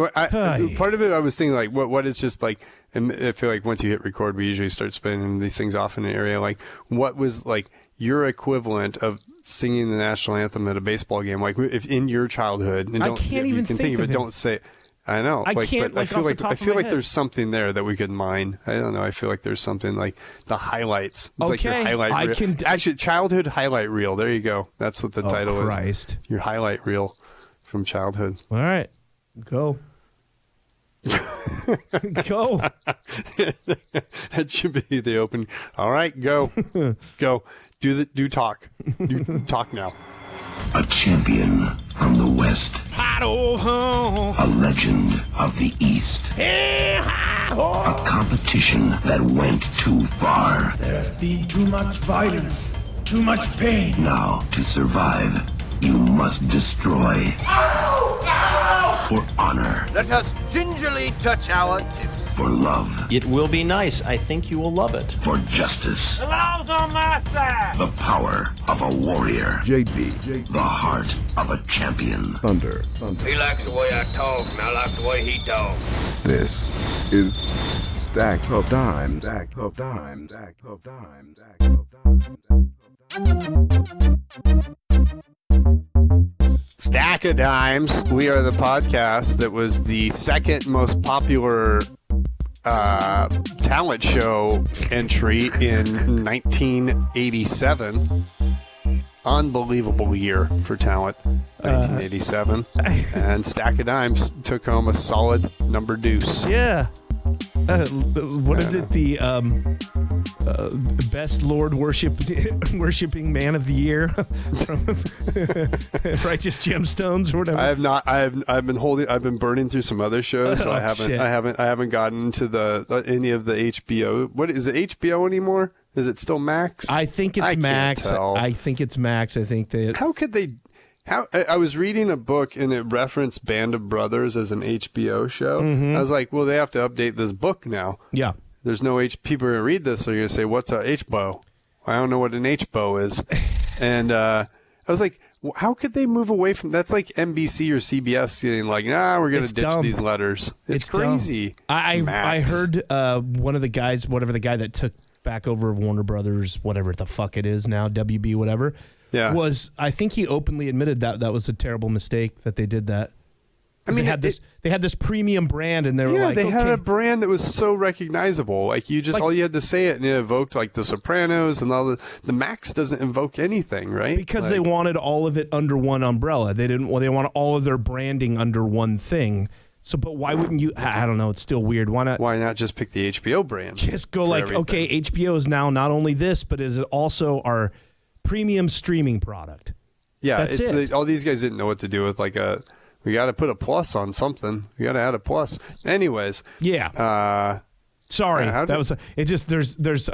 Well, part of it, I was thinking, like, what is just like, and I feel like once you hit record, we usually start spinning these things off in an area. Like, what was like your equivalent of singing the national anthem at a baseball game? Like, if in your childhood, and I can't even think of it. Don't say. I know. I can't. But I feel like head. there's something there that we could mine. I don't know. I feel like there's something like the highlights. It's like your highlight reel. Actually, childhood highlight reel. There you go. That's what the title is. Your highlight reel from childhood. All right, go. Go. That should be the open. All right, go. Go. Do talk. Do talk now. A champion from the West. A legend of the East. A competition that went too far. There has been too much violence, too much pain. Now, to survive, you must destroy. For honor. Let us gingerly touch our tips. For love. It will be nice. I think you will love it. For justice. The law's on my side. The power of a warrior. JB. The heart of a champion. Thunder. He likes the way I talk, and I like the way he talks. This is Stack of Dimes. Stack of Dimes. Stack of Dimes. Stack of Dimes. Stack of Dimes. We are the podcast that was the second most popular talent show entry in 1987. Unbelievable year for talent, 1987. And Stack of Dimes took home a solid number deuce. Yeah. What is it? The best Lord worshiping man of the year from Righteous Gemstones or whatever. I have not. I've been burning through some other shows, so I haven't gotten to any of the HBO. What is it? HBO anymore? Is it still Max? I think it's Max. I think it's Max. I think that. How could they? I was reading a book and it referenced Band of Brothers as an HBO show. Mm-hmm. I was like, well, they have to update this book now. Yeah. There's no people are going to read this, so you're going to say, what's a HBO? I don't know what an HBO is. And I was like, how could they move away from that's like NBC or CBS getting like, we're going to ditch these letters. It's crazy. I heard one of the guys, whatever the guy that took back over Warner Brothers, whatever the fuck it is now, WB, whatever. Yeah. I think he openly admitted that was a terrible mistake that they did that. I mean, they had this premium brand, and they were like, they had a brand that was so recognizable. Like all you had to say it, and it evoked like The Sopranos and all the Max doesn't evoke anything, right? Because they wanted all of it under one umbrella. They want all of their branding under one thing. So, but why wouldn't you? I don't know. It's still weird. Why not just pick the HBO brand? Just go like, everything. Okay, HBO is now not only this, but is also our premium streaming product. Yeah, that's it. All these guys didn't know what to do with we got to put a plus on something. We got to add a plus. Anyways. Yeah. Sorry. There's a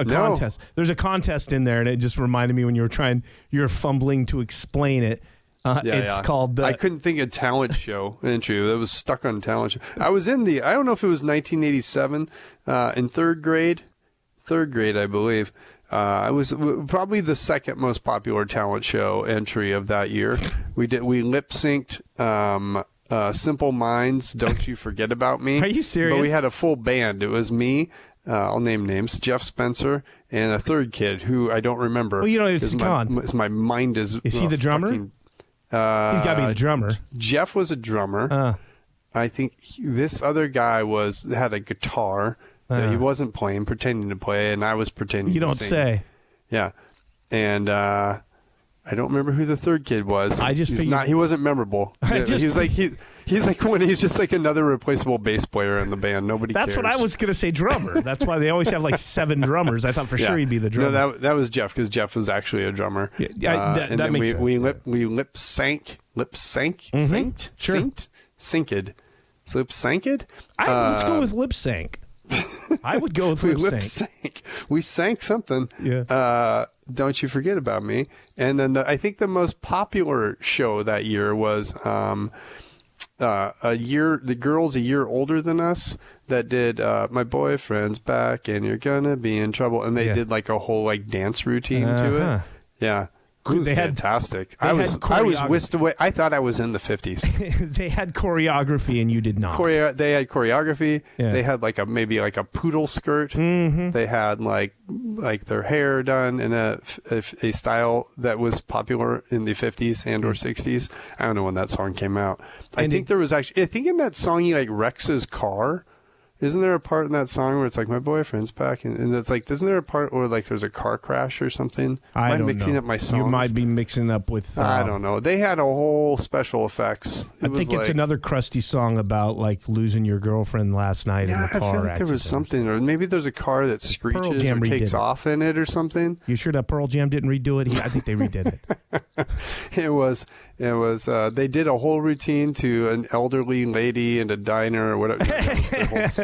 contest. There's a contest in there, and it just reminded me when you're fumbling to explain it. It's called I couldn't think of talent show entry. It was stuck on talent show. I was in I don't know if it was 1987 in third grade, I believe. I was probably the second most popular talent show entry of that year. We lip synced Simple Minds, Don't You Forget About Me. Are you serious? But we had a full band. It was me, I'll name names, Jeff Spencer, and a third kid who I don't remember. Oh, it's gone. My mind is. Is he the drummer? He's got to be the drummer. Jeff was a drummer. I think this other guy had a guitar. He wasn't playing, pretending to play, and I was pretending to sing. You don't say. Yeah. And I don't remember who the third kid was. He wasn't memorable. He's just like another replaceable bass player in the band. Nobody cares. That's what I was going to say, drummer. That's why they always have like 7 drummers. I thought for sure he'd be the drummer. No, that was Jeff, because Jeff was actually a drummer. That makes sense. We lip synced. Lip synced? Let's go with lip sync. I would go with lip sync. We sank something. Yeah. Don't You Forget About Me. And then I think the most popular show that year was the girls a year older than us that did My Boyfriend's Back and You're Gonna Be in Trouble. And they did like a whole like dance routine to it. Yeah. It was fantastic. I was whisked away. I thought I was in the 50s. They had choreography and you did not. They had choreography. Yeah. They had maybe a poodle skirt. Mm-hmm. They had like their hair done in a style that was popular in the 50s and or 60s. I don't know when that song came out. I think in that song he wrecks his car. Isn't there a part in that song where it's like, my boyfriend's back? And it's like, isn't there a part where there's a car crash or something? Am I mixing up my songs? You might be mixing up with... I don't know. They had a whole special effects. I think it's another crusty song about losing your girlfriend last night in the car I feel like there was something. Or maybe there's a car that screeches or takes off in it or something. You sure that Pearl Jam didn't redo it? I think they redid it. It was. They did a whole routine to an elderly lady in a diner or whatever.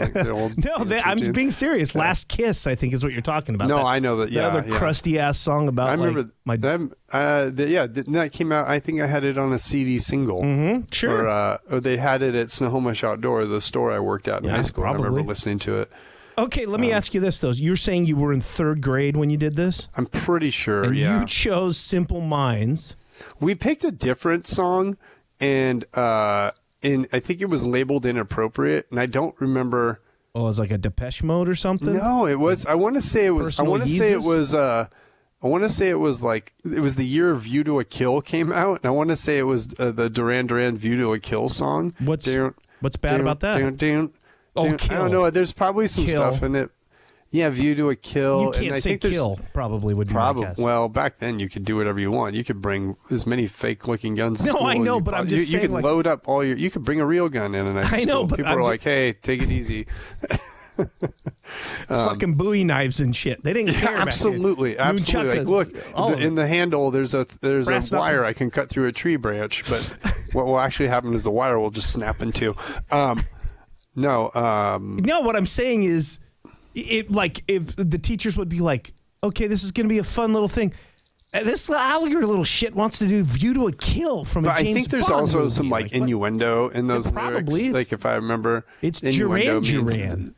I'm being serious. Last Kiss, I think, is what you're talking about. No, I know that. Yeah, other crusty ass song about. I remember that came out. I think I had it on a CD single. Mm-hmm, sure. Or they had it at Snohomish Outdoor, the store I worked at in high school. Probably. I remember listening to it. Okay, let me ask you this though. You're saying you were in 3rd grade when you did this? I'm pretty sure. And you chose Simple Minds. We picked a different song, and I think it was labeled inappropriate, and I don't remember. Oh, it was like a Depeche Mode or something? No, it was. I want to say it was. I want to say it was the year View to a Kill came out, and I want to say it was the Duran Duran View to a Kill song. What's bad about that? Kill. I don't know. There's probably some stuff in it. Yeah, View to a Kill. You can't say kill, probably would be my guess. Well, back then you could do whatever you want. You could bring as many fake-looking guns to school. No, I know, but I'm just saying. You could load up all your... You could bring a real gun in, and I know, but people are like, hey, take it easy. Fucking Bowie knives and shit. They didn't care. Absolutely. Like, look, in the handle, there's a wire I can cut through a tree branch, but what will actually happen is the wire will just snap in two. No, what I'm saying is... if the teachers would be like, okay, this is going to be a fun little thing. This alligator little shit wants to do View to a Kill from a James Bond I think there's also movie. Some innuendo in those lyrics. If I remember, it's Duran.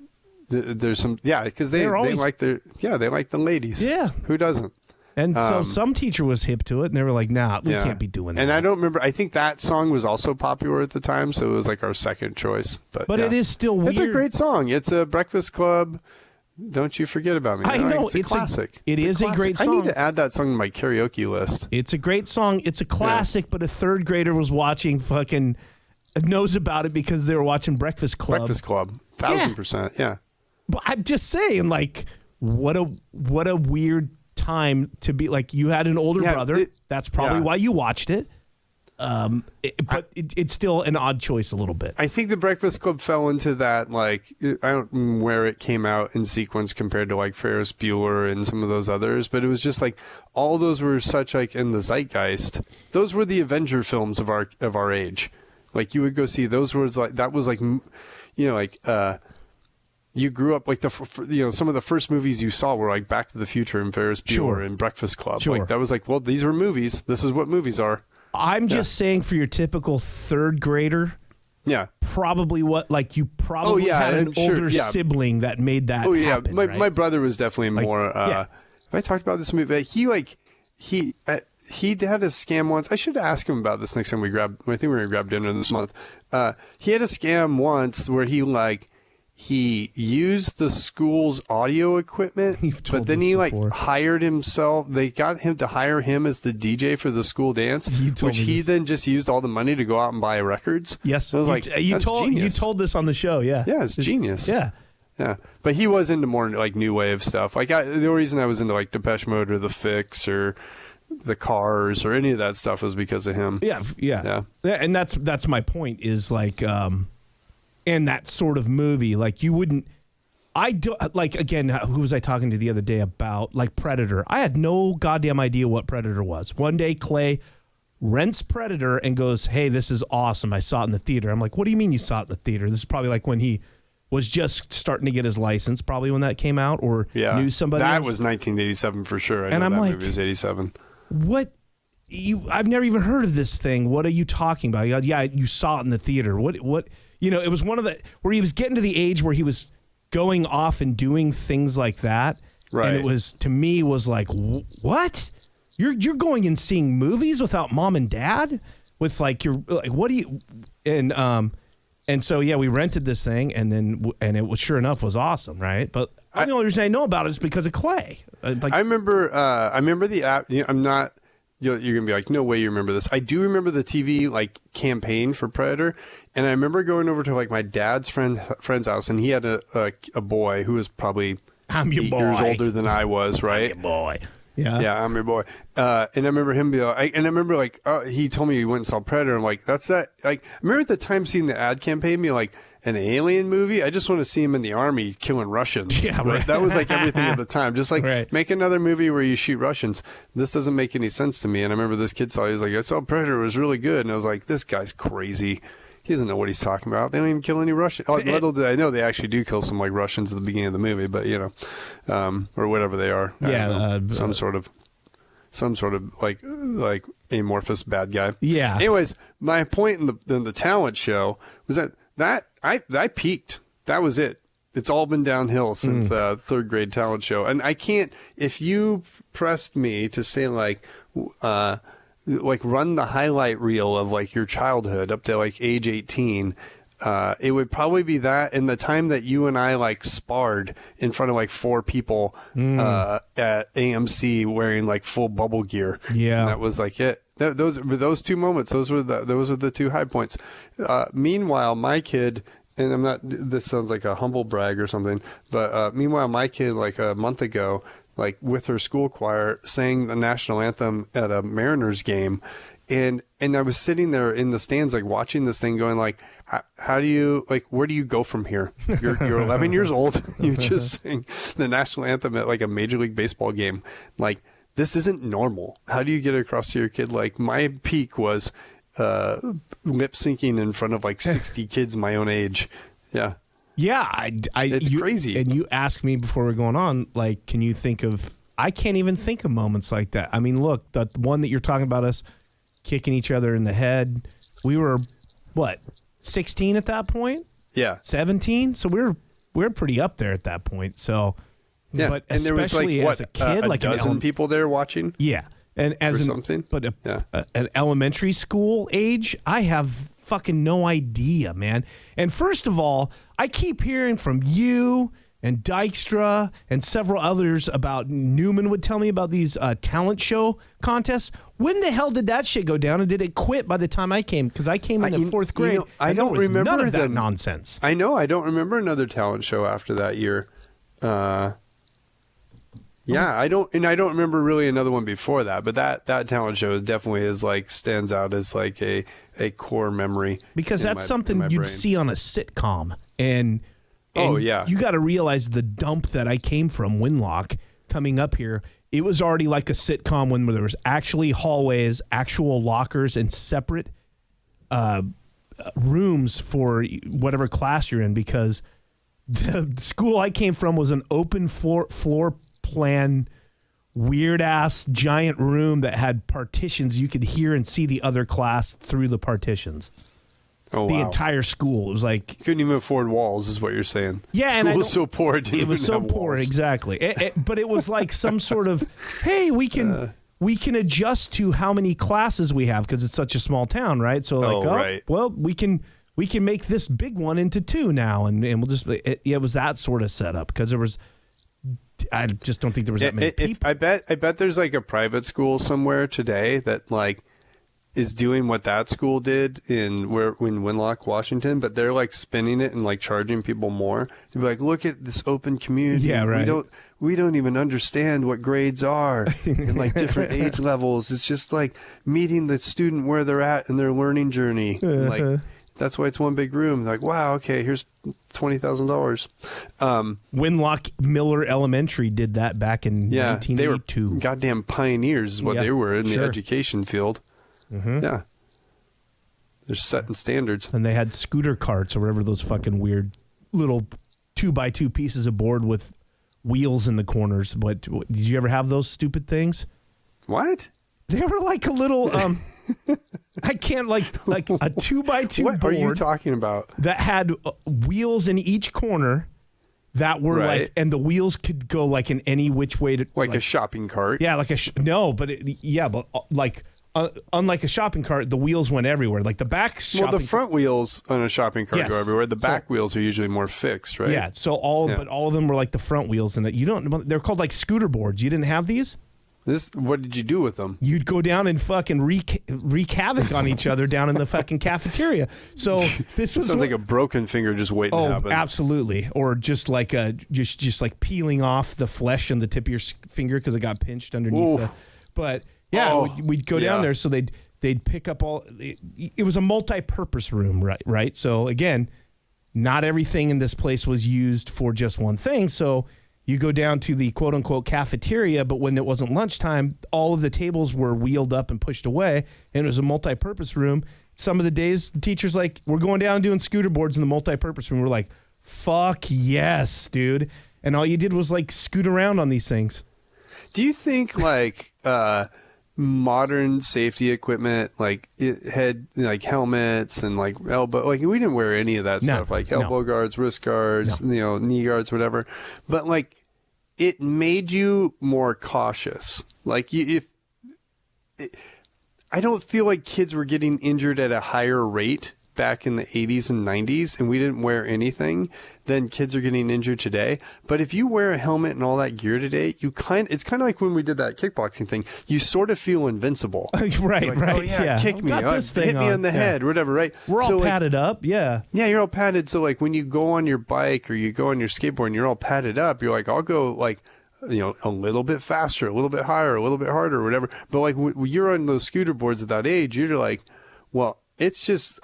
There's some because they like the ladies. Yeah, who doesn't? And so some teacher was hip to it, and they were like, nah, we can't be doing that. And I don't remember. I think that song was also popular at the time, so it was our second choice. But it is still weird. It's a great song. It's a Breakfast Club. Don't you forget about me. I know. It's a classic. It is a great song. I need to add that song to my karaoke list. It's a great song. It's a classic, but a 3rd grader was watching knows about it because they were watching Breakfast Club. Breakfast Club. 1,000%. Yeah. But I'm just saying, what a weird time to be you had an older brother. That's probably why you watched it. But it's still an odd choice a little bit. I think the Breakfast Club fell into that, I don't know where it came out in sequence compared to Ferris Bueller and some of those others, but it was just all those were such in the zeitgeist. Those were the Avenger films of our age. You would go see those were that was you grew up some of the first movies you saw were Back to the Future and Ferris Bueller and Breakfast Club. Sure. That was well, these were movies. This is what movies are. I'm just saying for your typical 3rd grader. Yeah. Probably you probably had an older sibling that made that happen. My brother was definitely more have I talked about this movie? He had a scam once. I should ask him about this next time I think we're going to grab dinner this month. He had a scam once where he used the school's audio equipment, but then he hired himself. They got him to hire him as the DJ for the school dance, which he then just used all the money to go out and buy records. Yes, I was you told this on the show. Yeah, it's genius. Yeah. Yeah, but he was into more new wave stuff. The reason I was into Depeche Mode or The Fix or the Cars or any of that stuff was because of him. Yeah. And that's my point is in that sort of movie, you wouldn't. I do again. Who was I talking to the other day about Predator? I had no goddamn idea what Predator was. One day, Clay rents Predator and goes, "Hey, this is awesome. I saw it in the theater." I'm like, "What do you mean you saw it in the theater?" This is probably when he was just starting to get his license, probably when that came out, or knew somebody. That else. was 1987 for sure. I'm that movie was 87. What? I've never even heard of this thing. What are you talking about? You saw it in the theater. What? It was one of where he was getting to the age where he was going off and doing things like that. Right. And it was, to me, was what? You're going and seeing movies without mom and dad? With like your like, what do you and so yeah, we rented this thing and it was sure enough was awesome, right? But the only reason I know about it is because of Clay. I remember the app. I'm not. You're gonna be like, no way you remember this. I do remember the TV like campaign for Predator, and I remember going over to like my dad's friend's house, and he had a boy who was probably 8 years older than I was, right? I'm your boy. Yeah, I'm your boy. And I remember him be like, he told me he went and saw Predator. I'm like, that's that. Like, I remember at the time seeing the ad campaign be like, an alien movie? I just want to see him in the army killing Russians. Yeah, right. That was like everything at the time. Just like make another movie where you shoot Russians. This doesn't make any sense to me. And I remember this kid saw it. He was like, I saw Predator. It was really good. And I was like, this guy's crazy. He doesn't know what he's talking about. They don't even kill any Russians. Oh, little did I know they actually do kill some like Russians at the beginning of the movie, but you know, or whatever they are. Yeah, some sort of like amorphous bad guy. Yeah. Anyways, my point in the talent show was that I peaked. That was it. It's all been downhill since third grade talent show. And I can't, if you pressed me to say like run the highlight reel of like your childhood up to like age 18, it would probably be that in the time that you and I like sparred in front of like 4 people at AMC wearing like full bubble gear. Yeah. And that was like it. Those 2 moments, those were the 2 high points. Meanwhile, my kid, and I'm not, this sounds like a humble brag or something, but meanwhile, my kid like a month ago, like with her school choir, sang the national anthem at a Mariners game. And I was sitting there in the stands, like watching this thing going like, how do you, like, where do you go from here? You're 11 years old. You just sing the national anthem at like a Major League Baseball game. Like, this isn't normal. How do you get it across to your kid? Like, my peak was lip syncing in front of like 60 kids my own age. Yeah. Yeah. It's crazy. And you asked me before we're going on, like, can you think of, I can't even think of moments like that. I mean, look, the one that you're talking about, us kicking each other in the head. We were, what, 16 at that point? Yeah. 17? So we're pretty up there at that point. So, yeah. But and there was especially like, as a kid, like a dozen people there watching? Yeah. And as something? But an elementary school age, I have fucking no idea, man. And first of all, I keep hearing from you and Dykstra and several others about Newman would tell me about these talent show contests. When the hell did that shit go down, and did it quit by the time I came? Because I came in the 4th grade. I don't remember none of that nonsense. I know. I don't remember another talent show after that year. Yeah, I don't remember really another one before that. But that talent show definitely stands out as like a core memory. Because that's something you'd brain. See on a sitcom, and you got to realize the dump that I came from, Winlock, coming up here. It was already like a sitcom when there was actually hallways, actual lockers, and separate rooms for whatever class you're in. Because the school I came from was an open floor plan, weird ass giant room that had partitions. You could hear and see the other class through the partitions. Oh, the entire school. It was like you couldn't even afford walls, is what you're saying. Yeah, school was so poor. It was so poor, walls. Exactly. But it was like some sort of, hey, we can adjust to how many classes we have because it's such a small town, right? So like, right. Well, we can make this big one into 2 now, and we'll just it was that sort of setup because there was. I just don't think there was that many people. I bet there's like a private school somewhere today that like is doing what that school did in Winlock, Washington, but they're like spinning it and like charging people more to be like, look at this open community. Yeah, right. We don't even understand what grades are in like different age levels. It's just like meeting the student where they're at in their learning journey. Like that's why it's one big room. Like, wow, okay, here's $20,000. Winlock Miller Elementary did that back in 1982. They were goddamn pioneers is what they were in the education field. Mm-hmm. Yeah. They're setting standards. And they had scooter carts or whatever, those fucking weird little 2x2 pieces of board with wheels in the corners. But did you ever have those stupid things? What? They were like a little I can't like a 2x2 what board. What are you talking about? That had wheels in each corner that were like, and the wheels could go like in any which way to like a shopping cart. Yeah, like unlike a shopping cart, the wheels went everywhere. Like the back. The front wheels on a shopping cart go everywhere. The back wheels are usually more fixed, right? Yeah. So but all of them were like the front wheels, and they're called like scooter boards. You didn't have these? What did you do with them? You'd go down and fucking wreak havoc on each other down in the fucking cafeteria. So this sounds like a broken finger just waiting to happen. Absolutely. Or just like just like peeling off the flesh on the tip of your finger because it got pinched underneath. But yeah, we'd go down there. So they'd pick up all. It was a multi-purpose room, right? So again, not everything in this place was used for just one thing. So you go down to the quote-unquote cafeteria, but when it wasn't lunchtime, all of the tables were wheeled up and pushed away, and it was a multi-purpose room. Some of the days, the teacher's like, we're going down and doing scooter boards in the multi-purpose room. We're like, fuck yes, dude. And all you did was, like, scoot around on these things. Do you think, like, modern safety equipment, like it had like helmets and like elbow, like we didn't wear any of that stuff, like elbow guards, wrist guards, knee guards, whatever. But like it made you more cautious. Like I don't feel like kids were getting injured at a higher rate back in the 80s and 90s, and we didn't wear anything, then kids are getting injured today. But if you wear a helmet and all that gear today, it's kind of like when we did that kickboxing thing. You sort of feel invincible. right. Oh, yeah, kick me. Hit me on the head, whatever, right? We're all padded up, yeah. Yeah, you're all padded. So like when you go on your bike or you go on your skateboard and you're all padded up, you're like, I'll go like, a little bit faster, a little bit higher, a little bit harder, or whatever. But like when you're on those scooter boards at that age, you're like, well, it's just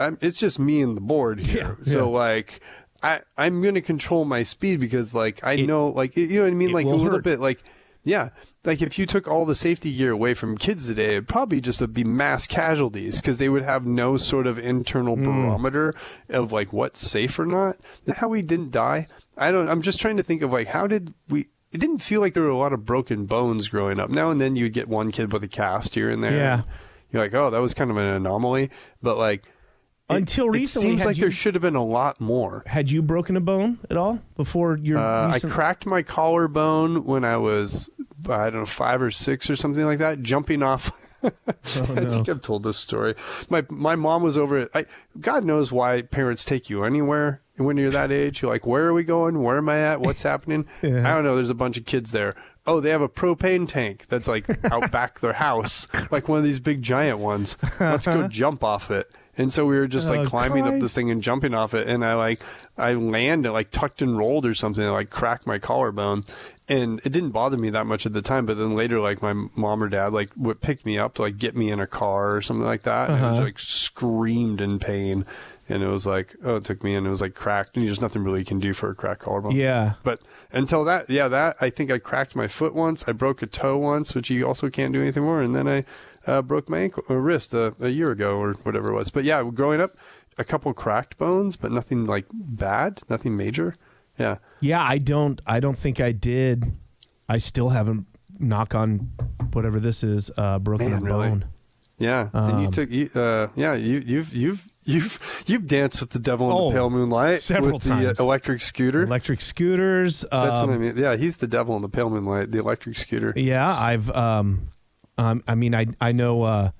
me and the board here. Yeah. So like I'm going to control my speed because like I know, like, you know what I mean? Like a little bit like, yeah. Like if you took all the safety gear away from kids today, it'd probably just be mass casualties because they would have no sort of internal barometer of like what's safe or not. How we didn't die. I'm just trying to think of like, how did we, it didn't feel like there were a lot of broken bones growing up. Now and then you'd get one kid with a cast here and there. Yeah. You're like, oh, that was kind of an anomaly. But like, until recently, it seems like there should have been a lot more. Had you broken a bone at all before your? I cracked my collarbone when I was, I don't know, 5 or 6 or something like that, jumping off. I think I've told this story. My mom was over at, God knows why parents take you anywhere when you're that age. You're like, where are we going? Where am I at? What's happening? Yeah. I don't know. There's a bunch of kids there. Oh, they have a propane tank that's like out back their house, like one of these big giant ones. Let's go jump off it. And so we were just like climbing up this thing and jumping off it. And I landed, like tucked and rolled or something, and like cracked my collarbone. And it didn't bother me that much at the time. But then later, like my mom or dad like would pick me up to like get me in a car or something like that. And I was like screamed in pain. And it was like, it took me in. It was like cracked. And there's nothing really you can do for a cracked collarbone. Yeah. But until that, I think I cracked my foot once. I broke a toe once, which you also can't do anything more. And then I broke my ankle or wrist a year ago or whatever it was. But yeah, growing up, a couple cracked bones, but nothing like bad, nothing major. Yeah. Yeah, I don't think I did. I still haven't, knock on whatever this is, broken a bone. Really? Yeah. And you've danced with the devil in the pale moonlight several with times. The electric scooter. Electric scooters. That's what I mean. Yeah, he's the devil in the pale moonlight, the electric scooter. Yeah, I've I know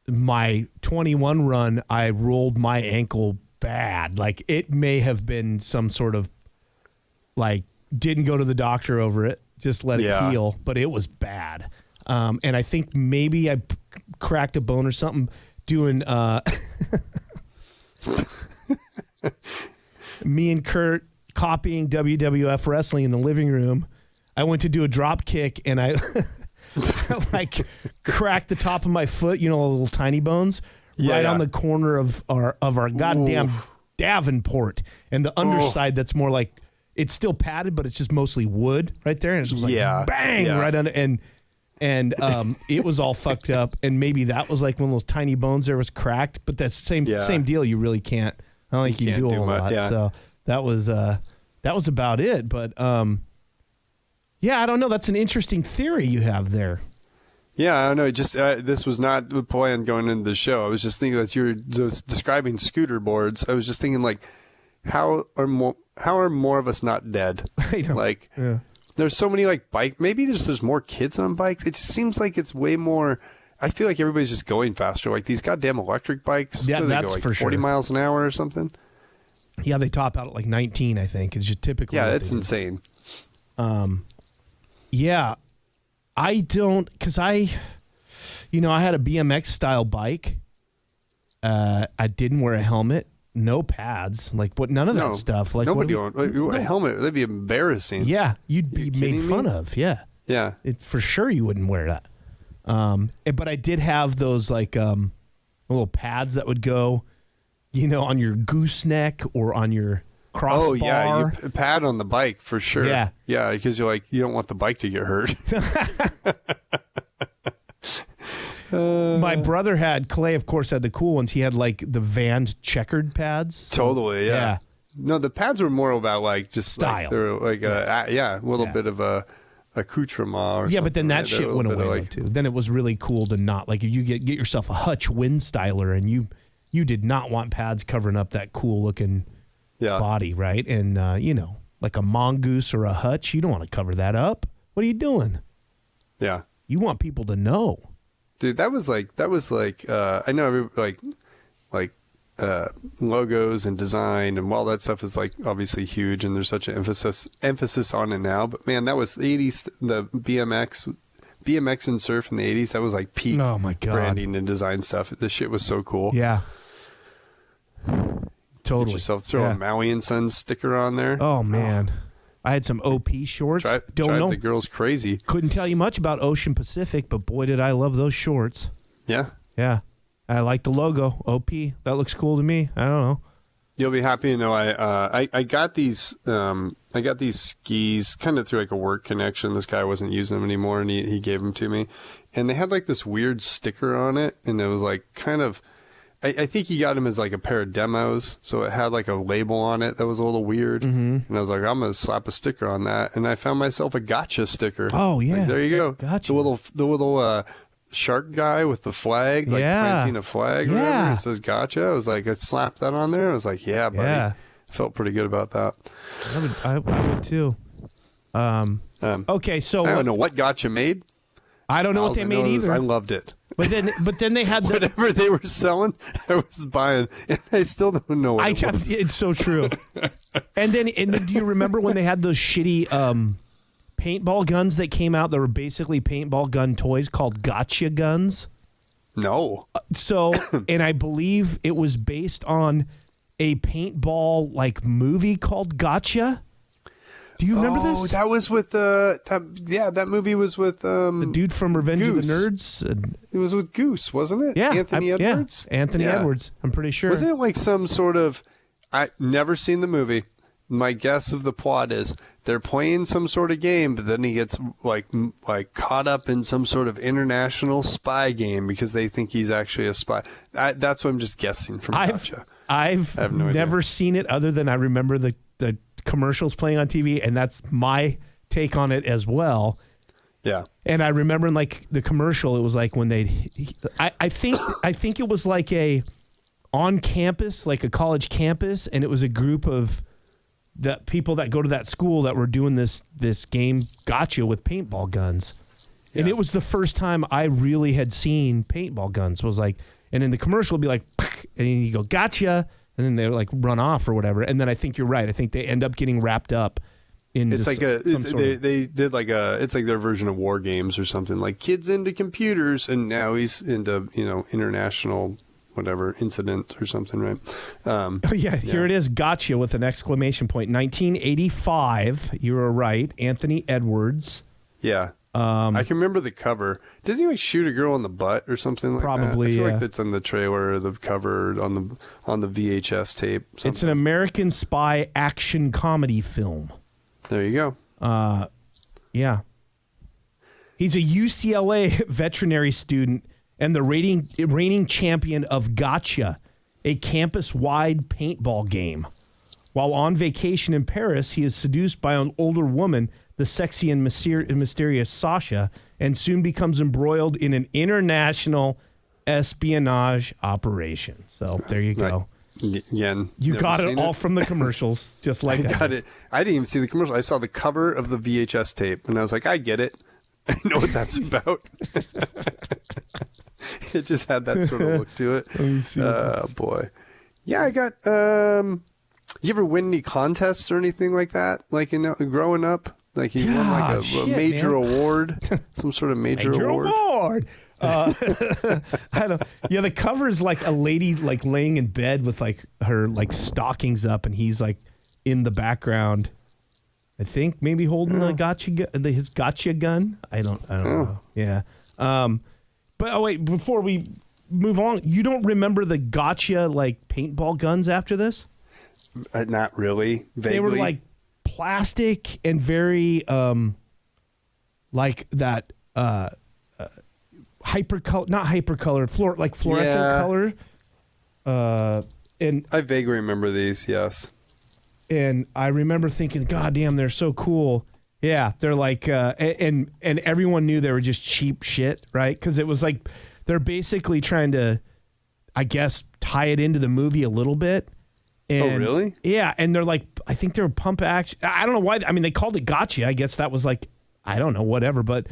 my 21 run, I rolled my ankle bad. Like it may have been some sort of like didn't go to the doctor over it, just let it heal, but it was bad. And I think maybe I cracked a bone or something doing me and Kurt copying WWF wrestling in the living room. I went to do a drop kick and I like cracked the top of my foot, the little tiny bones, right on the corner of our goddamn Davenport, and the underside that's more like it's still padded, but it's just mostly wood right there, and it's just like bang right on and it was all fucked up, and maybe that was like one of those tiny bones there was cracked, but that's same deal. You really can't. I don't think you can do a whole lot. Yeah. So that was about it. But I don't know. That's an interesting theory you have there. Yeah, I don't know. Just this was not the plan going into the show. I was just thinking that you were just describing scooter boards. I was just thinking like, how are more of us not dead? I know. Like, there's so many like maybe there's more kids on bikes. It just seems like it's way more. I feel like everybody's just going faster. Like these goddamn electric bikes. Yeah, they that's go like for 40 sure. miles an hour or something. Yeah, they top out at like 19, I think. It's just typically. Yeah, that's insane. Yeah, I don't, because I had a BMX style bike. I didn't wear a helmet, no pads, like none of that stuff. Like nobody a helmet. That'd be embarrassing. Yeah, you'd be made fun of. Yeah, yeah. For sure, you wouldn't wear that. But I did have those like little pads that would go, on your gooseneck or on your crossbar. Oh yeah, you pad on the bike for sure. Yeah, yeah, because you don't want the bike to get hurt. My brother had Clay, of course, had the cool ones. He had like the Vans checkered pads. Totally, yeah. No, the pads were more about like just style. Like, they're like a little bit of a accoutrement or something. Yeah, but then that shit went away too. Then it was really cool to not like if you get yourself a Hutch wind styler and you did not want pads covering up that cool looking body, right? And like a mongoose or a Hutch, you don't want to cover that up. What are you doing? Yeah, you want people to know. Dude, that was like I know like logos and design and all that stuff is like obviously huge and there's such an emphasis on it now. But man, that was the 80s, the BMX and surf in the 80s. That was like peak branding and design stuff. This shit was so cool. Yeah. Totally. Get yourself throw a Maui and Sons sticker on there. Oh man. I had some OP shorts. Don't know. The girl's crazy. Couldn't tell you much about Ocean Pacific, but boy, did I love those shorts. Yeah. Yeah. I like the logo. OP. That looks cool to me. I don't know. You'll be happy to know I got these skis kind of through like a work connection. This guy wasn't using them anymore, and he gave them to me. And they had like this weird sticker on it, and it was like kind of. I think he got them as like a pair of demos, so it had like a label on it that was a little weird. Mm-hmm. And I was like, I'm gonna slap a sticker on that, and I found myself a gotcha sticker. Oh yeah, like, there you go. Gotcha. The little shark guy with the flag, like planting a flag. Or whatever. It says gotcha. I was like, I slapped that on there. I was like, yeah, buddy. Yeah. I felt pretty good about that. I would too. Okay, so I don't know what gotcha made. I don't know what they made either. I loved it. But then they had whatever they were selling, I was buying, and I still don't know what it was. It's so true. and then do you remember when they had those shitty paintball guns that came out that were basically paintball gun toys called gotcha guns? No. And I believe it was based on a paintball like movie called Gotcha. Do you remember this? Oh, that was with that movie was with the dude from Revenge Goose. of the Nerds. It was with Goose, wasn't it? Yeah, Anthony Edwards. Yeah, Anthony Edwards. I'm pretty sure. Wasn't it like some sort of? I never seen the movie. My guess of the plot is they're playing some sort of game, but then he gets like caught up in some sort of international spy game because they think he's actually a spy. That's what I'm just guessing from Gotcha. I've never seen it other than I remember the commercials playing on TV, and that's my take on it as well. Yeah. And I remember in like the commercial, it was like when I think it was like a on campus, like a college campus, and it was a group of the people that go to that school that were doing this game Gotcha with paintball guns. Yeah. And it was the first time I really had seen paintball guns. It was like, and in the commercial it'd be like, and you go, gotcha. And then they like run off or whatever. And then I think you're right. I think they end up getting wrapped up in it's like they did like it's like their version of War Games or something, like kids into computers, and now he's into international whatever incident or something, right? Here it is, Gotcha with an exclamation point. 1985. You were right, Anthony Edwards. Yeah. I can remember the cover. Doesn't he like shoot a girl in the butt or something like Probably, that? I feel like that's on the trailer or the cover on the VHS tape. Something. It's an American spy action comedy film. There you go. Yeah. He's a UCLA veterinary student and the reigning champion of Gotcha, a campus-wide paintball game. While on vacation in Paris, he is seduced by an older woman, the sexy and mysterious Sasha, and soon becomes embroiled in an international espionage operation. So there you go. Again, You never got it seen all from the commercials, just like I got it. I didn't even see the commercial. I saw the cover of the VHS tape, and I was like, I get it. I know what that's about. It just had that sort of look to it. Let me see. Boy. Yeah, I got. You ever win any contests or anything like that? Like growing up, like you won like a major award, some sort of major award. I don't. Yeah, the cover is like a lady like laying in bed with like her like stockings up, and he's like in the background. I think maybe holding his gotcha gun. I don't know. Yeah. But wait, before we move on, you don't remember the gotcha like paintball guns after this? Not really. Vaguely. They were like plastic and very like that fluorescent color. And I vaguely remember these, yes. And I remember thinking, God damn, they're so cool. Yeah, they're like, and everyone knew they were just cheap shit, right? Because it was like, they're basically trying to, I guess, tie it into the movie a little bit. And, oh, really? Yeah, and they're like, I think they were pump action. I don't know why. I mean, they called it gotcha. I guess that was like, I don't know, whatever. But,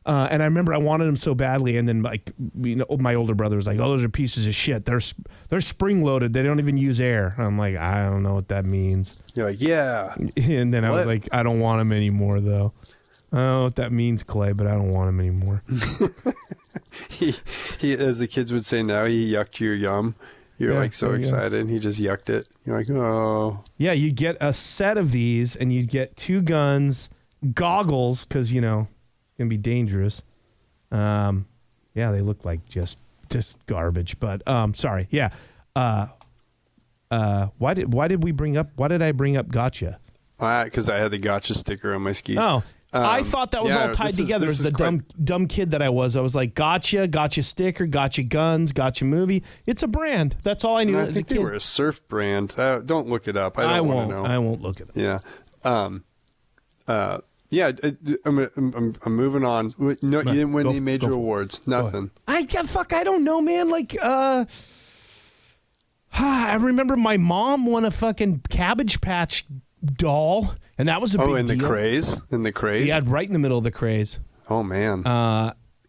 and I remember I wanted them so badly. And then, like, my older brother was like, oh, those are pieces of shit. They're spring loaded. They don't even use air. I'm like, I don't know what that means. You're like, yeah. And then I was like, I don't want them anymore, though. I don't know what that means, Clay, but I don't want them anymore. he, as the kids would say now, he yucked your yum. You're like so excited, and he just yucked it. You're like, oh. Yeah, you get a set of these, and you get 2 guns, goggles, because, it's going to be dangerous. Yeah, they look like just garbage. But, sorry. Yeah. Why did I bring up gotcha? Because I had the gotcha sticker on my skis. Oh. I thought that was all tied together as the dumb kid that I was. I was like, gotcha sticker, gotcha guns, gotcha movie. It's a brand. That's all I knew as a kid. They were a surf brand. Don't look it up. I don't want to know. I won't look it up. Yeah. Yeah. I'm moving on. No, you didn't win any major awards. Nothing. I don't know, man. Like, I remember my mom won a fucking Cabbage Patch doll, and that was a big deal. In the craze? Yeah, right in the middle of the craze. Oh, man.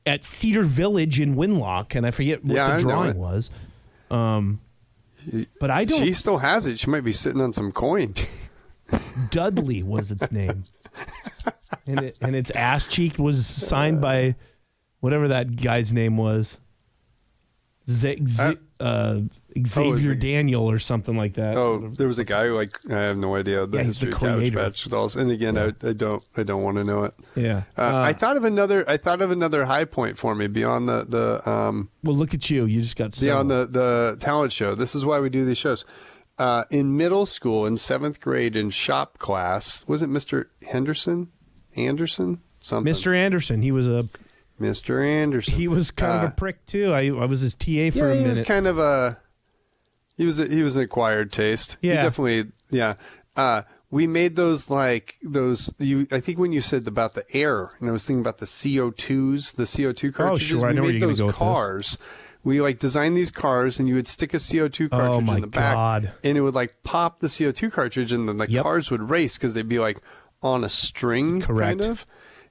At Cedar Village in Winlock, and I forget what the drawing was. But I don't... She still has it. She might be sitting on some coin. Dudley was its name. And its ass cheek was signed by whatever that guy's name was. Xavier Daniel or something like that. Oh, there was a guy who I have no idea the history of Cabbage Patch dolls. And again, I don't want to know it. Yeah. I thought of another high point for me beyond the well, look at you. You just got beyond the talent show. This is why we do these shows. In middle school, in 7th grade, in shop class, was it Mr. Anderson? Something. Mr. Anderson. He was a. Mr. Anderson. He was kind of a prick too. I was his TA for a minute. He was kind of a. He was an acquired taste. Yeah, he definitely. Yeah. We made those like those. I think when you said about the air, and I was thinking about the CO2s, the CO2 cartridges. Oh, sure. I know where you're going to go with cars. We like designed these cars, and you would stick a CO2 cartridge in the back, and it would like pop the CO2 cartridge, and then the cars would race because they'd be like on a string, correct, kind of.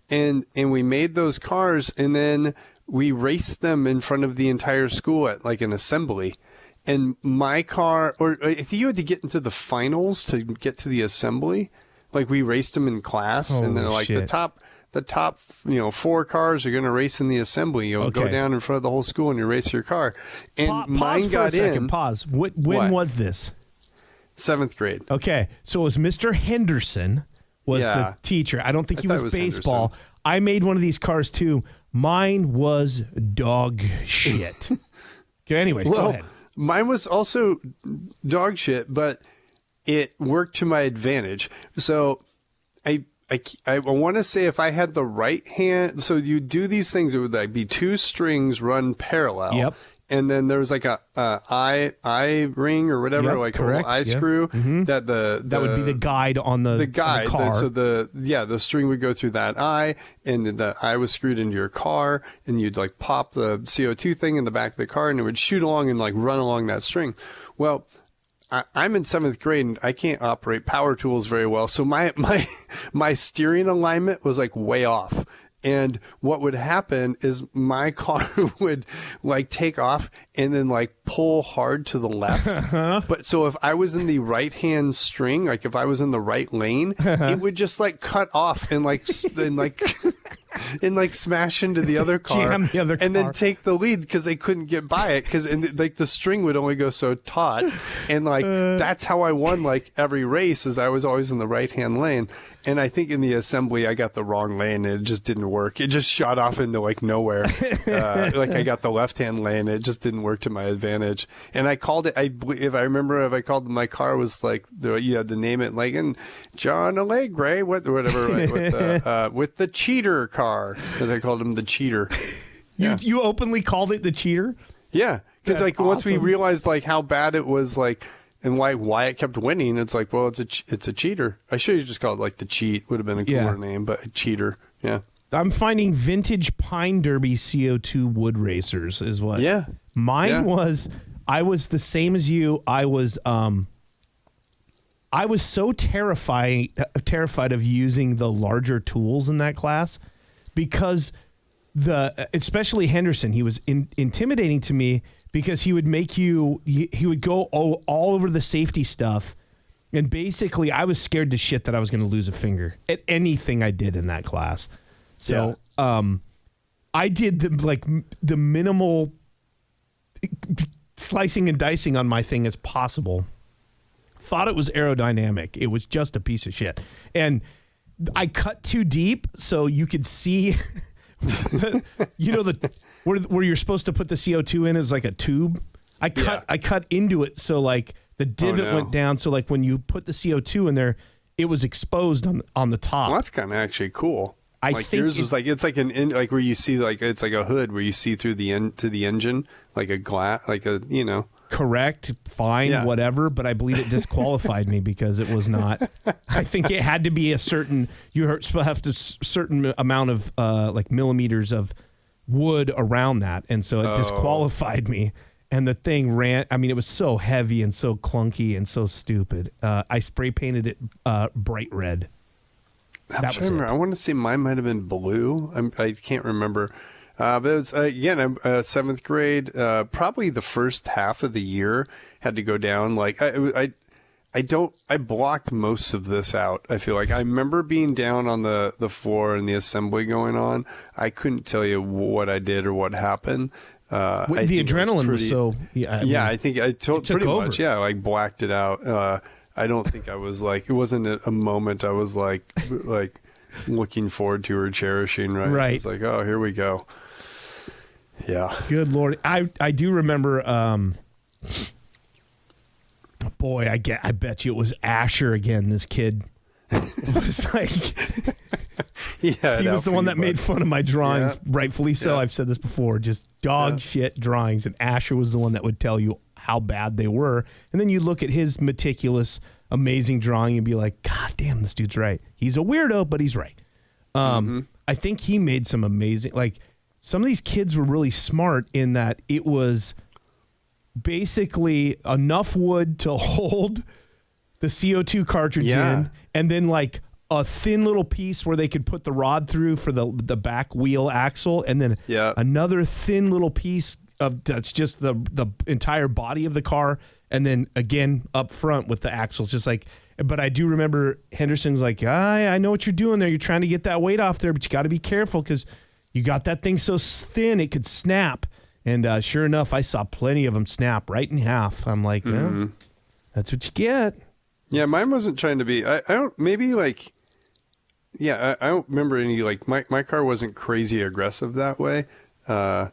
And we made those cars, and then we raced them in front of the entire school at like an assembly. And my car, or I think you had to get into the finals to get to the assembly. Like we raced them in class, and they're like the top 4 cars are going to race in the assembly. You'll go down in front of the whole school and you race your car. And mine got in. Pause. When was this? 7th grade. Okay, so it was Mr. Henderson. Was the teacher. I don't think he was baseball. Henderson. I made one of these cars too. Mine was dog shit. Okay, anyways, go ahead. Mine was also dog shit, but it worked to my advantage. So I want to say if I had the right hand, so you do these things, it would like be 2 strings run parallel. Yep. And then there was like a eye ring or whatever, like correct. a little eye screw that that would be the guide on the guide. car. So the string would go through that eye, and the eye was screwed into your car, and you'd like pop the CO2 thing in the back of the car, and it would shoot along and like run along that string. Well, I'm in 7th grade and I can't operate power tools very well. So my steering alignment was like way off. And what would happen is my car would like take off and then like pull hard to the left. But so if I was in the right hand string, like if I was in the right lane, it would just like cut off and like and like smash into the other car, Jam the other car. And then take the lead because they couldn't get by it because like the string would only go so taut, and like that's how I won like every race, is I was always in the right hand lane. And I think in the assembly I got the wrong lane and it just didn't work. It just shot off into like nowhere. Like I got the left hand lane, it just didn't work to my advantage. And I called it. If I called my car was like you had to name it like in John Allegre, whatever, right, with the cheater car, because I called him the cheater. You openly called it the cheater? Yeah, because like awesome. once we realized like how bad it was, like. And why it kept winning? It's like, well, it's a cheater. I should have just called it like the cheat. Would have been a cooler name, but a cheater. Yeah. I'm finding vintage Pine Derby CO2 wood racers is what. Yeah. Mine was. I was the same as you. I was so terrified of using the larger tools in that class, because especially Henderson, he was intimidating to me. Because he would he would go all over the safety stuff. And basically, I was scared to shit that I was going to lose a finger at anything I did in that class. So I did the minimal slicing and dicing on my thing as possible. Thought it was aerodynamic. It was just a piece of shit. And I cut too deep so you could see, where you're supposed to put the CO2 in is like a tube. I cut into it so like the divot went down, so like when you put the CO2 in there, it was exposed on the top. Well, that's kind of actually cool. I like think yours was like it's like like where you see like it's like a hood where you see through the end to the engine, like a glass, like a Correct, fine, whatever. But I believe it disqualified me because it was not. I think it had to be a certain. You have to certain amount of like millimeters of wood around that, and so it disqualified me. And the thing ran. I mean, it was so heavy and so clunky and so stupid. I spray painted it bright red. I want to say mine might have been blue. I can't remember. But it was, again, I'm 7th grade, probably the first half of the year had to go down. Like I blocked most of this out. I feel like I remember being down on the floor and the assembly going on. I couldn't tell you what I did or what happened. The adrenaline was so, I think I told pretty over. much. Yeah. Like blacked it out. I don't think I was like, it wasn't a moment I was like looking forward to or cherishing. Right. It's like, oh, here we go. Yeah. Good Lord. I do remember, boy, I bet you it was Asher again, this kid. It was like, he was the one that made fun of my drawings, rightfully so. I've said this before, just dog shit drawings. And Asher was the one that would tell you how bad they were. And then you look at his meticulous, amazing drawing and be like, God damn, this dude's right. He's a weirdo, but he's right. I think he made some amazing, like, some of these kids were really smart in that it was basically enough wood to hold the CO2 cartridge in, and then like a thin little piece where they could put the rod through for the back wheel axle, and then another thin little piece of that's just the entire body of the car, and then again up front with the axles, just like. But I do remember Henderson's like, I know what you're doing there. You're trying to get that weight off there, but you got to be careful because you got that thing so thin it could snap. And sure enough, I saw plenty of them snap right in half. I'm like, well, that's what you get. Yeah, mine wasn't trying to be. I don't. Maybe like. Yeah, I don't remember any like my car wasn't crazy aggressive that way. I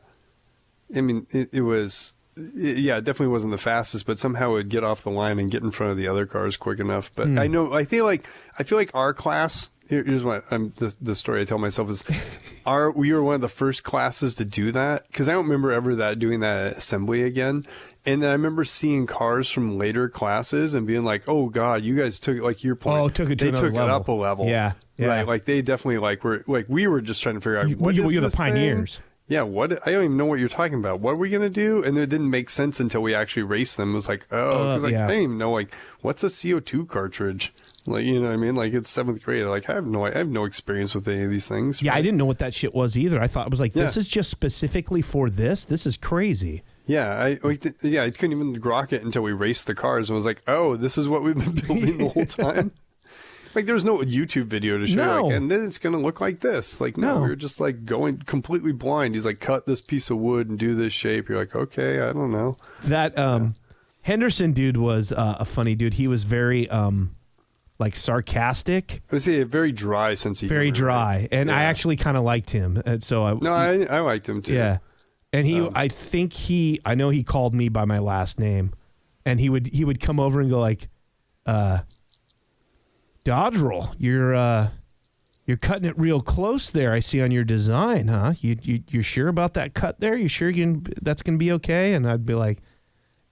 mean, it was. It definitely wasn't the fastest, but somehow it would get off the line and get in front of the other cars quick enough. But I feel like our class. Here's what the story I tell myself is, we were one of the first classes to do that, because I don't remember ever doing that assembly again. And then I remember seeing cars from later classes and being like, "Oh God, you guys took it like your point. Oh, took it to another level. It up a level. Yeah. Right. Like they definitely we were just trying to figure out what is you're this the pioneers. thing? Yeah, what? I don't even know what you're talking about. What were we gonna do? And it didn't make sense until we actually raced them. It was like, I didn't even know what's a CO2 cartridge. Like, you know what I mean? Like, it's 7th grade. Like, I have no experience with any of these things. Yeah, right? I didn't know what that shit was either. I thought it was like, this is just specifically for this. This is crazy. Yeah, I couldn't even grok it until we raced the cars and was like, oh, this is what we've been building the whole time. Like, there was no YouTube video to show, and then it's going to look like this. Like, no, we were just, like, going completely blind. He's like, cut this piece of wood and do this shape. You're like, okay, I don't know. That Henderson dude was a funny dude. He was very, like, sarcastic. I would say a very dry sense of humor. Very dry. Right? And I actually kind of liked him. And so I liked him, too. Yeah. And I know he called me by my last name. And he would come over and go, like, Dodgerel, you're cutting it real close there. I see on your design, huh? You're sure about that cut there? You sure that's gonna be okay? And I'd be like,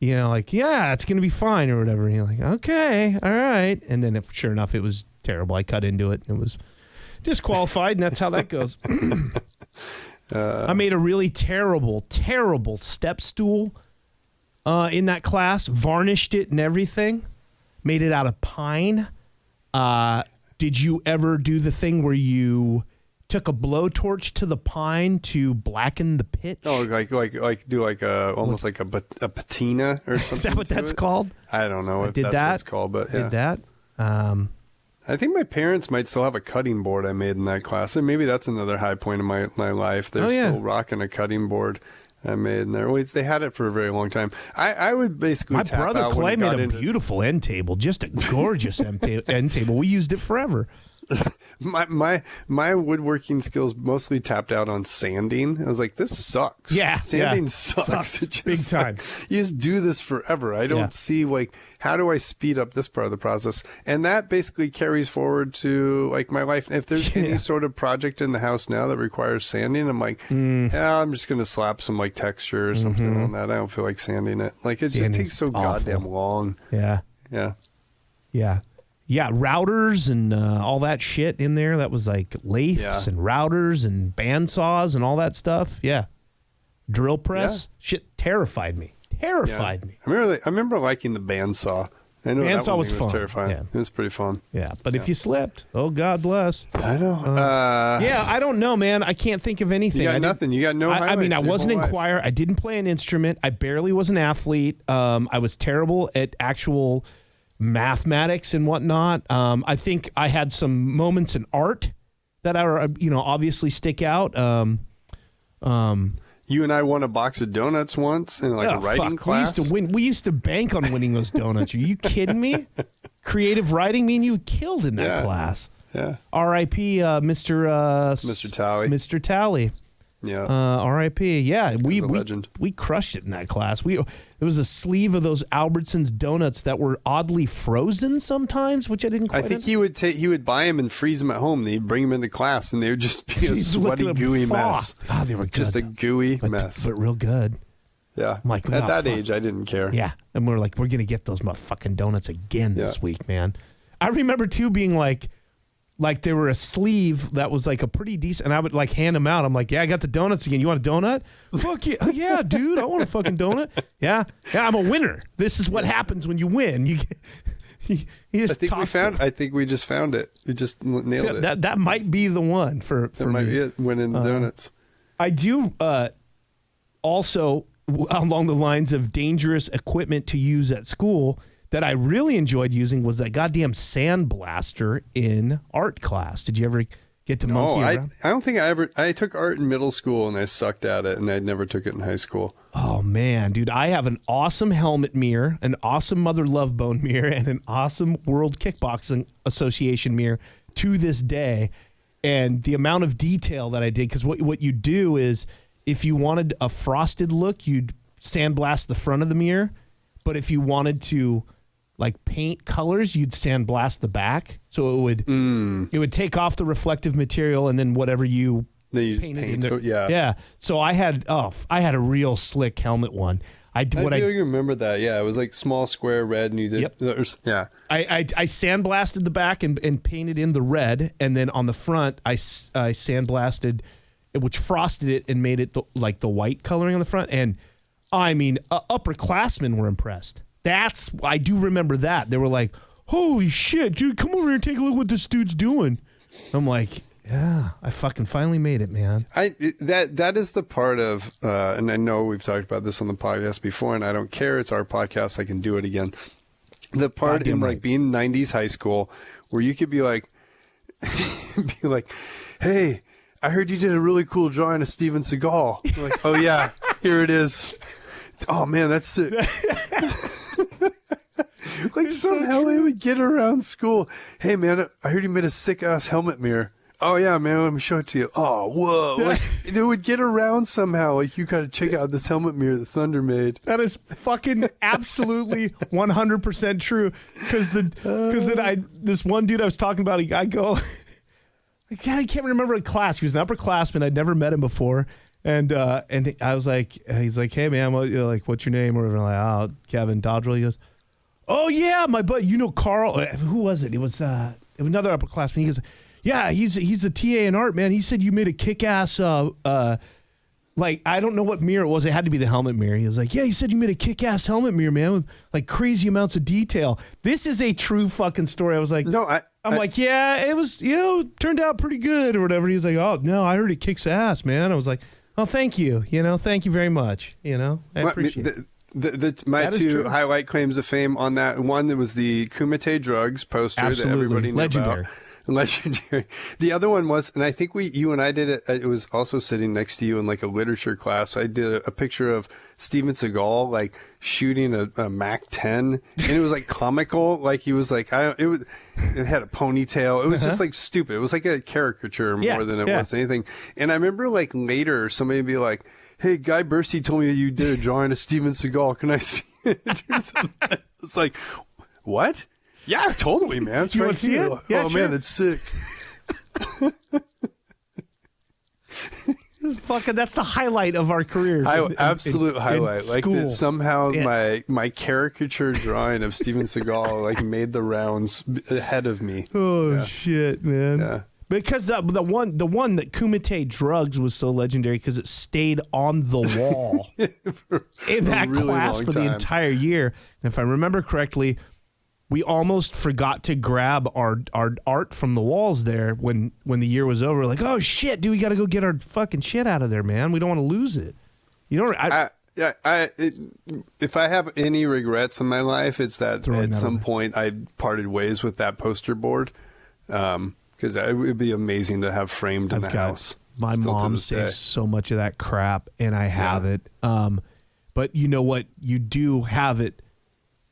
yeah, it's gonna be fine or whatever. And you're like, okay, all right. And then sure enough, it was terrible. I cut into it and it was disqualified, and that's how that goes. I made a really terrible step stool in that class. Varnished it and everything. Made it out of pine. Did you ever do the thing where you took a blowtorch to the pine to blacken the pitch? Oh, like do almost like a patina or something. Is that what that's called? I don't know if that's what it's called, but yeah. Did that? I think my parents might still have a cutting board I made in that class, and maybe that's another high point in my life. They're still rocking a cutting board I made in there. They had it for a very long time. I would basically my brother Clay made a beautiful end table, just a gorgeous end table. We used it forever. My woodworking skills mostly tapped out on sanding. I was like, this sucks. Yeah, sanding sucks. Big time. You just do this forever. I don't see like how do I speed up this part of the process, and that basically carries forward to like my life. If there's any sort of project in the house now that requires sanding, I'm like, I'm just gonna slap some like texture or something on that. I don't feel like sanding it. Like it just takes so goddamn long. Yeah. Routers and all that shit in there. That was like lathes and routers and bandsaws and all that stuff. Yeah. Drill press. Shit terrified me. Me. I remember liking the bandsaw. I know bandsaw was fun. Terrifying. Yeah. It was pretty fun. Yeah. But if you slipped, oh, God bless. I know. I don't know, man. I can't think of anything. You got nothing. You got no highlights. I mean, I wasn't in choir. I didn't play an instrument. I barely was an athlete. I was terrible at actual mathematics and whatnot. I think I had some moments in art that are, obviously stick out. You and I won a box of donuts once in a writing class. We used to bank on winning those donuts. Are you kidding me? Creative writing, me and you killed in that class. Yeah. R.I.P. Mr. Talley. Mr. Talley. Yeah. R.I.P. Yeah, legend. We crushed it in that class. There was a sleeve of those Albertsons donuts that were oddly frozen sometimes, which I didn't quite. I think he would buy them and freeze them at home. Then he'd bring them into class, and they would just be a sweaty, gooey mess. God, they were good. Just a gooey mess, but real good. Yeah. I'm like, at that age, I didn't care. Yeah, and we're like, we're gonna get those motherfucking donuts again this week, man. I remember too being like there were a sleeve that was like a pretty decent, and I would like hand them out. I'm like, yeah, I got the donuts again. You want a donut? Fuck yeah, yeah, dude, I want a fucking donut. Yeah, I'm a winner. This is what happens when you win. You just I think we just found it. We just nailed it. That might be the one for that might be it. Winning the donuts. I do also along the lines of dangerous equipment to use at school. That I really enjoyed using was that goddamn sandblaster in art class. Did you ever get to monkey around? I don't think I took art in middle school and I sucked at it, and I never took it in high school. Oh, man, dude. I have an awesome helmet mirror, an awesome Mother Love Bone mirror, and an awesome World Kickboxing Association mirror to this day. And the amount of detail that I did, because what you do is if you wanted a frosted look, you'd sandblast the front of the mirror. But if you wanted to like paint colors, you'd sandblast the back, so it would take off the reflective material, and then whatever you painted in there. Yeah. So I had a real slick helmet one. I remember that. Yeah, it was like small square red, and you did. Yep. Yeah. I sandblasted the back and painted in the red, and then on the front I sandblasted which frosted it and made it like the white coloring on the front. And I mean, upperclassmen were impressed. I do remember that. They were like, holy shit, dude, come over here and take a look what this dude's doing. I'm like, yeah, I fucking finally made it, man. That is the part of, and I know we've talked about this on the podcast before, and I don't care. It's our podcast. I can do it again. The part in like being 90s high school where you could be like, hey, I heard you did a really cool drawing of Steven Seagal. You're like, oh yeah, here it is. Oh man, that's sick. Like It's somehow so they would get around school. Hey man, I heard you made a sick ass helmet mirror. Oh yeah, man, let me show it to you. Oh, whoa. Like, they would get around somehow. Like, you gotta check out this helmet mirror that Thunder made. That is fucking absolutely 100% true. Because this one dude I was talking about, I can't remember a class. He was an upperclassman. I'd never met him before. And I was like, he's like, hey man, what's your name? Or like, oh, Kevin Dodrell. He goes, oh yeah, my buddy, Carl. Who was it? It was another upperclassman. He goes, yeah, he's a TA in art, man. He said you made a kick-ass, like, I don't know what mirror it was. It had to be the helmet mirror. He was like, yeah, he said you made a kick-ass helmet mirror, man, with like crazy amounts of detail. This is a true fucking story. I was like, no, I'm like, yeah, it was, turned out pretty good or whatever. He was like, oh, no, I heard it kicks ass, man. I was like, oh, thank you. Thank you very much. I appreciate it. My two highlight claims of fame on that one, that was the Kumite Drugs poster. Absolutely. That everybody knew Legendary. about. Legendary. The other one was, and I think you and I did it. It was also sitting next to you in like a literature class. I did a picture of Steven Seagal like shooting a Mac 10, and it was like comical. Like he was like, it had a ponytail. It was just like stupid. It was like a caricature more than it was anything. And I remember like later somebody would be like, hey, Guy Bursey told me you did a drawing of Steven Seagal. Can I see it? It's like, what? Yeah, totally, man. It's you right want to see it? Yeah, oh, sure. man, it's sick. That's the highlight of our careers. Absolute highlight. Like school. that somehow my caricature drawing of Steven Seagal like made the rounds ahead of me. Oh, shit, man. Yeah. Because the one that Kumite Drugs was so legendary because it stayed on the wall in that really class for the entire year. And if I remember correctly, we almost forgot to grab our art from the walls there when the year was over. Like, oh shit, dude, we got to go get our fucking shit out of there, man. We don't want to lose it. If I have any regrets in my life, it's that at some point I parted ways with that poster board. Because it would be amazing to have framed in the house. My mom saved so much of that crap, and I have it. But you know what? You do have it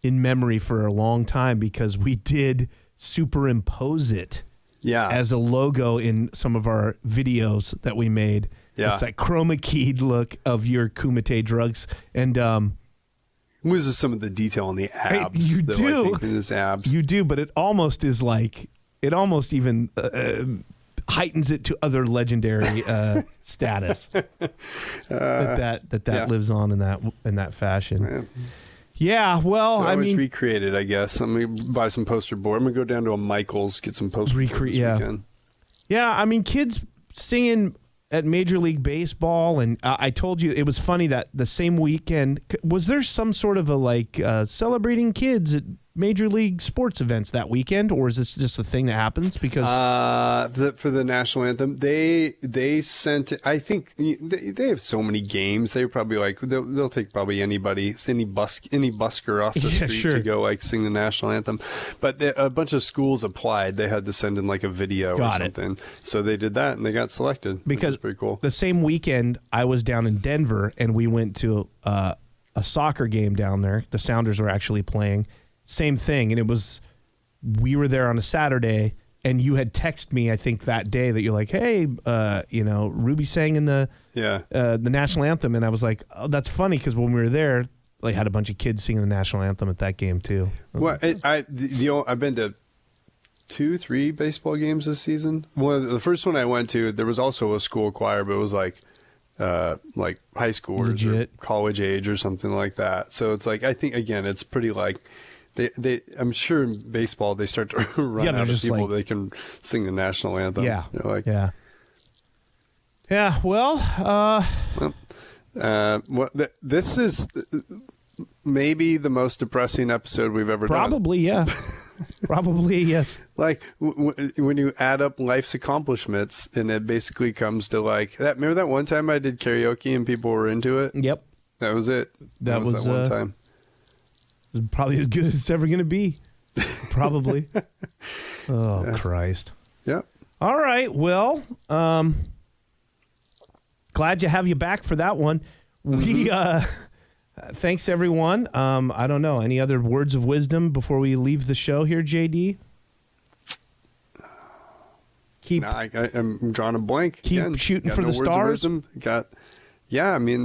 in memory for a long time because we did superimpose it as a logo in some of our videos that we made. Yeah. It's that chroma keyed look of your Kumite Drugs. And those are some of the detail on the abs. You do. I think in his abs. You do, but it almost is like, it almost even heightens it to other legendary status that lives on in that fashion. Man. Yeah, well, I mean, recreate it, I guess. I'm gonna buy some poster board. I'm gonna go down to a Michael's, get some poster board this weekend. Yeah, I mean, kids singing at Major League Baseball, and I told you it was funny that the same weekend was there some sort of a celebrating kids at Major League sports events that weekend, or is this just a thing that happens? Because for the national anthem, they sent it. I think they have so many games. They're probably like they'll take probably any busker off the street to go like sing the national anthem. But a bunch of schools applied. They had to send in like a video or something. So they did that and they got selected. Because pretty cool. The same weekend I was down in Denver and we went to a soccer game down there. The Sounders were actually playing. Same thing, and we were there on a Saturday, and you had texted me, I think, that day that you're like, hey, Ruby sang in the national anthem, and I was like, oh, that's funny because when we were there, they had a bunch of kids singing the national anthem at that game too. Well, I've been to 2-3 baseball games this season. The first one I went to, there was also a school choir, but it was like high schoolers or college age or something like that. So it's like I think again, it's pretty like. I'm sure in baseball they start to run out of people they can sing the national anthem. Yeah, Yeah, well, this is maybe the most depressing episode we've ever done. Probably, yeah. Probably, yes. Like when you add up life's accomplishments, and it basically comes to like that. Remember that one time I did karaoke and people were into it? Yep. That was it. That was that one time. Probably as good as it's ever going to be. Probably. Oh, yeah. Christ. Yep. All right. Well, glad to have you back for that one. We thanks everyone. I don't know, any other words of wisdom before we leave the show here, JD? I'm drawing a blank. Keep shooting for the stars. Yeah, I mean,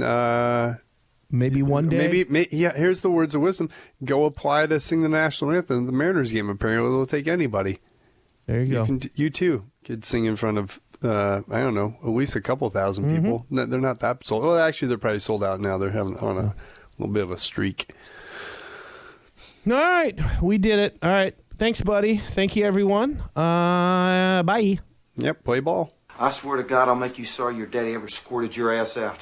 maybe one day. Maybe yeah. Here's the words of wisdom: go apply to sing the national anthem at the Mariners game. Apparently, they'll take anybody. There you go. You too could sing in front of I don't know, at least a couple thousand people. They're not that sold. Well, actually, they're probably sold out now. They're having on a little bit of a streak. All right, we did it. All right, thanks, buddy. Thank you, everyone. Bye. Yep, play ball. I swear to God, I'll make you sorry your daddy ever squirted your ass out.